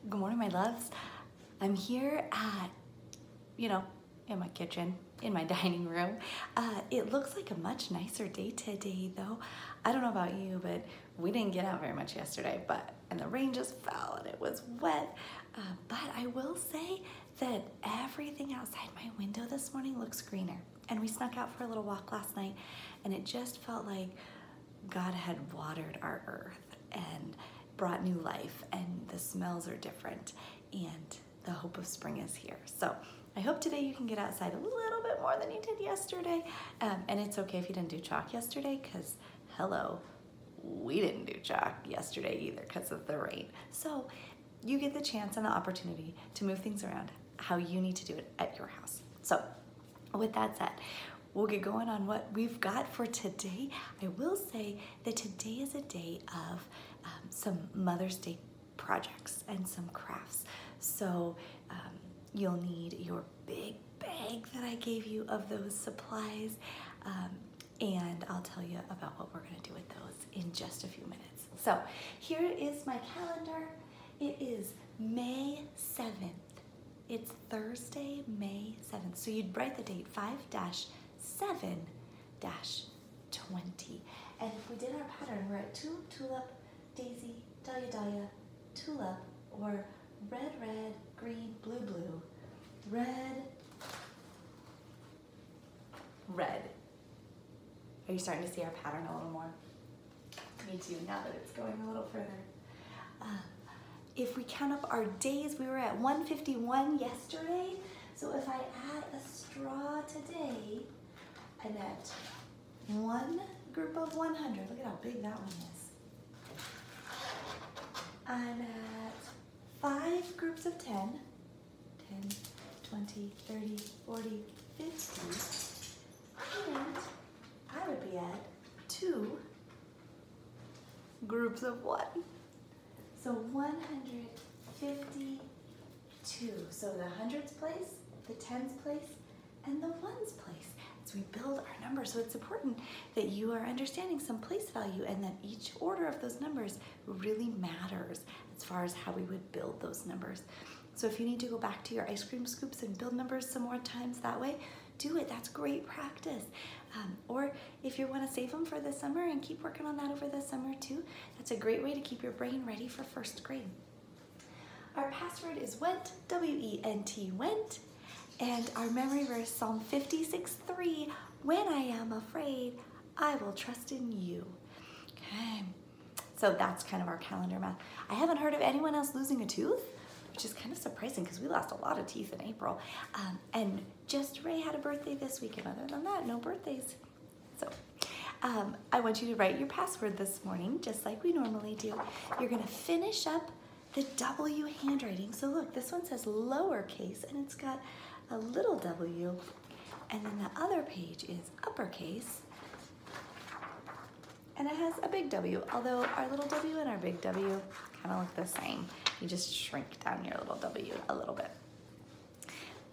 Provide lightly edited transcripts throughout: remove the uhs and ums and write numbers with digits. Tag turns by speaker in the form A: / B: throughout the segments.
A: Good morning, my loves. I'm here at, in my kitchen, in my dining room. It looks like a much nicer day today, though. I don't know about you, but we didn't get out very much yesterday, and the rain just fell and it was wet. But I will say that everything outside my window this morning looks greener. And we snuck out for a little walk last night, and it just felt like God had watered our earth and brought new life, and the smells are different, and the hope of spring is here. So I hope today you can get outside a little bit more than you did yesterday. And it's okay if you didn't do chalk yesterday, because hello, we didn't do chalk yesterday either because of the rain. So you get the chance and the opportunity to move things around how you need to do it at your house. So with that said, we'll get going on what we've got for today. I will say that today is a day of some Mother's Day projects and some crafts. So you'll need your big bag that I gave you of those supplies, and I'll tell you about what we're gonna do with those in just a few minutes. So here is my calendar. It is May 7th. It's Thursday, May 7th. So you'd write the date 5-7-20. And if we did our pattern, we're at 2, tulip, daisy, dahlia, dahlia, tulip, or red, red, green, blue, blue, red, red. Are you starting to see our pattern a little more? Me too, now that it's going a little further. If we count up our days, we were at 151 yesterday. So if I add a straw today, I'm at one group of 100. Look at how big that one is. I'm at 5 groups of 10. 10, 20, 30, 40, 50. And I would be at 2 groups of 1. So 152. So the hundreds place, the tens place, and the ones place. As we build our numbers, so it's important that you are understanding some place value and that each order of those numbers really matters as far as how we would build those numbers. So if you need to go back to your ice cream scoops and build numbers some more times that way, do it. That's great practice. Or if you want to save them for the summer and keep working on that over the summer too, that's a great way to keep your brain ready for first grade. Our password is WENT, W-E-N-T, WENT. And our memory verse, Psalm 56:3, when I am afraid, I will trust in you. Okay, so that's kind of our calendar math. I haven't heard of anyone else losing a tooth, which is kind of surprising because we lost a lot of teeth in April. And just Ray had a birthday this weekend. Other than that, no birthdays. So I want you to write your password this morning, just like we normally do. You're gonna finish up the W handwriting. So look, this one says lowercase and it's got a little W, and then the other page is uppercase, and it has a big W, although our little W and our big W kind of look the same. You just shrink down your little W a little bit.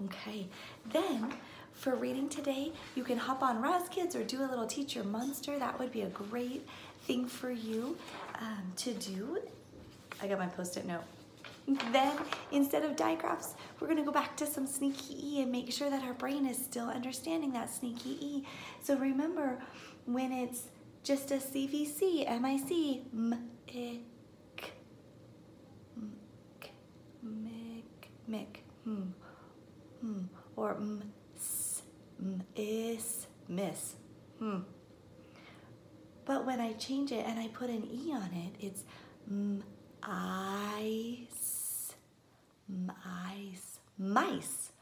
A: Okay, then for reading today, you can hop on Raz Kids or do a little Teacher Monster. That would be a great thing for you to do. I got my Post-it note. Then, instead of digraphs, we're gonna go back to some sneaky E and make sure that our brain is still understanding that sneaky E. So remember, when it's just a CVC, M-I-C, M-I-C, mick, or m-s, m-is, miss, But when I change it and I put an E on it, it's mice.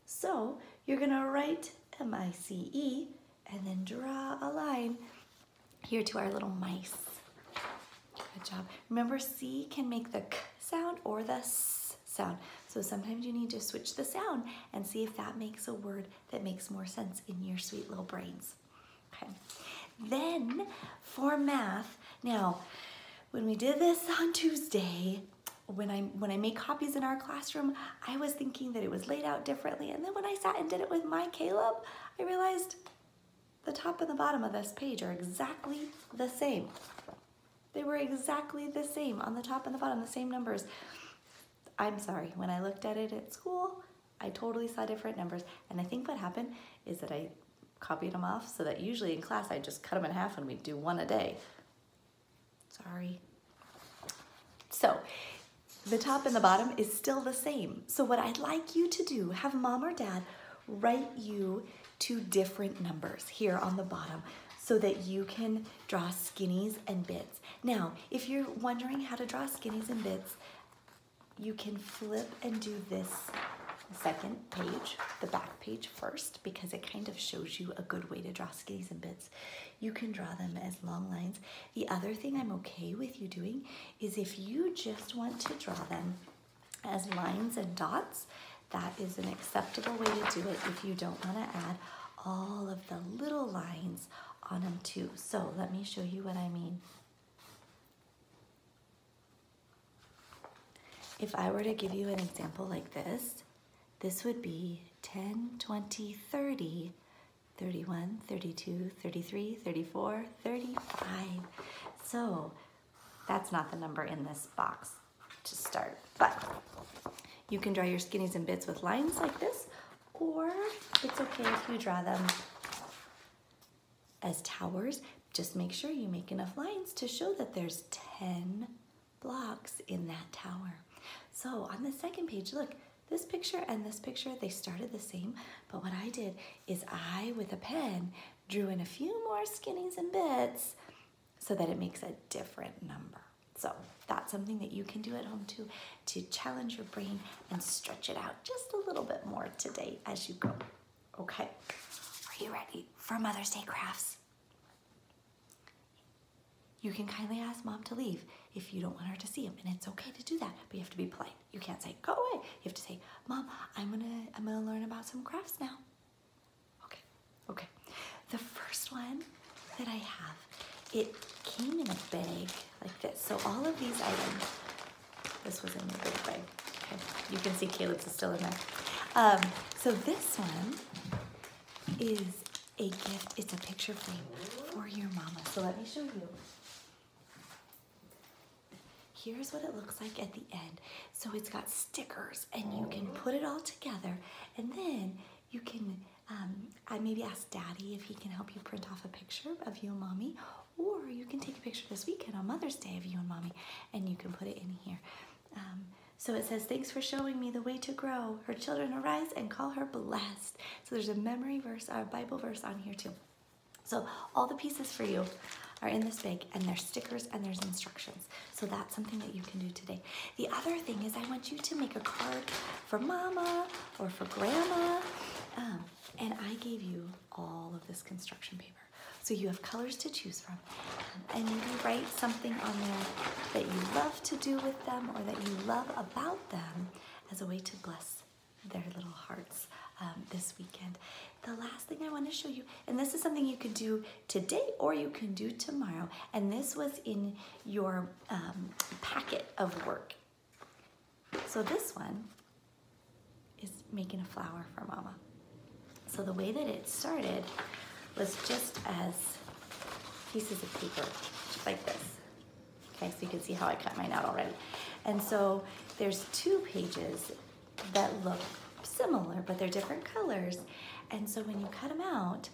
A: So you're gonna write M-I-C-E and then draw a line here to our little mice. Good job. Remember, C can make the K sound or the S sound. So sometimes you need to switch the sound and see if that makes a word that makes more sense in your sweet little brains. Okay. Then for math, now when we did this on Tuesday, when I made copies in our classroom, I was thinking that it was laid out differently. And then when I sat and did it with my Caleb, I realized the top and the bottom of this page are exactly the same. They were exactly the same on the top and the bottom, the same numbers. I'm sorry, when I looked at it at school, I totally saw different numbers. And I think what happened is that I copied them off so that usually in class I just cut them in half and we'd do one a day. Sorry. So the top and the bottom is still the same. So what I'd like you to do, have mom or dad write you two different numbers here on the bottom so that you can draw skinnies and bits. Now, if you're wondering how to draw skinnies and bits, you can flip and do this second page, the back page first, because it kind of shows you a good way to draw skinnies and bits. You can draw them as long lines. The other thing I'm okay with you doing is if you just want to draw them as lines and dots, that is an acceptable way to do it if you don't want to add all of the little lines on them too. So let me show you what I mean. If I were to give you an example like this, this would be 10, 20, 30, 31, 32, 33, 34, 35. So that's not the number in this box to start, but you can draw your skinnies and bits with lines like this, or it's okay if you draw them as towers. Just make sure you make enough lines to show that there's 10 blocks in that tower. So on the second page, look, this picture and this picture, they started the same, but what I did is I, with a pen, drew in a few more skinnies and bits so that it makes a different number. So that's something that you can do at home too, to challenge your brain and stretch it out just a little bit more today as you go. Okay, are you ready for Mother's Day crafts? You can kindly ask mom to leave if you don't want her to see them, and it's okay to do that, but you have to be polite. You can't say, go away. You have to say, Mom, I'm gonna learn about some crafts now. Okay. The first one that I have, it came in a bag like this. So all of these items, this was in the big bag. Okay, you can see Caleb's is still in there. So this one is a gift. It's a picture frame for your mama. So let me show you. Here's what it looks like at the end. So it's got stickers and you can put it all together, and then you can I maybe ask Daddy if he can help you print off a picture of you and Mommy, or you can take a picture this weekend on Mother's Day of you and Mommy and you can put it in here. So it says, thanks for showing me the way to grow. Her children arise and call her blessed. So there's a memory verse, a Bible verse on here too. So all the pieces for you are in this bag, and there's stickers and there's instructions. So that's something that you can do today. The other thing is I want you to make a card for Mama or for Grandma. And I gave you all of this construction paper. So you have colors to choose from. And maybe write something on there that you love to do with them or that you love about them as a way to bless their little hearts this weekend. The last thing I want to show you, and this is something you could do today or you can do tomorrow, and this was in your packet of work. So this one is making a flower for Mama. So the way that it started was just as pieces of paper like this. Okay, so you can see how I cut mine out already. And so there's two pages that look similar, but they're different colors. And so when you cut them out,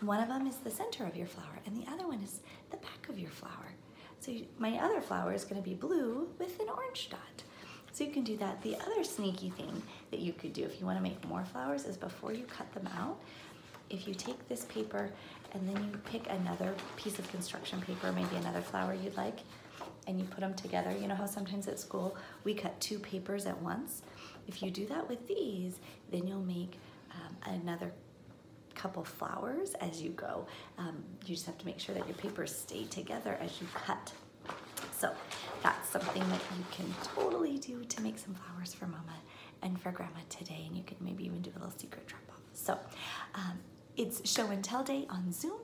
A: one of them is the center of your flower and the other one is the back of your flower. So my other flower is going to be blue with an orange dot. So you can do that. The other sneaky thing that you could do if you want to make more flowers is before you cut them out, if you take this paper and then you pick another piece of construction paper, maybe another flower you'd like, and you put them together. You know how sometimes at school we cut two papers at once? If you do that with these, then you'll make another couple flowers as you go. You just have to make sure that your papers stay together as you cut. So that's something that you can totally do to make some flowers for Mama and for Grandma today, and you can maybe even do a little secret drop off. So it's show and tell day on Zoom,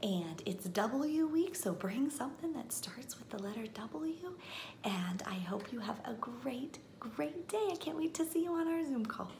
A: and it's W week, so bring something that starts with the letter W, and I hope you have a great day. I can't wait to see you on our Zoom call.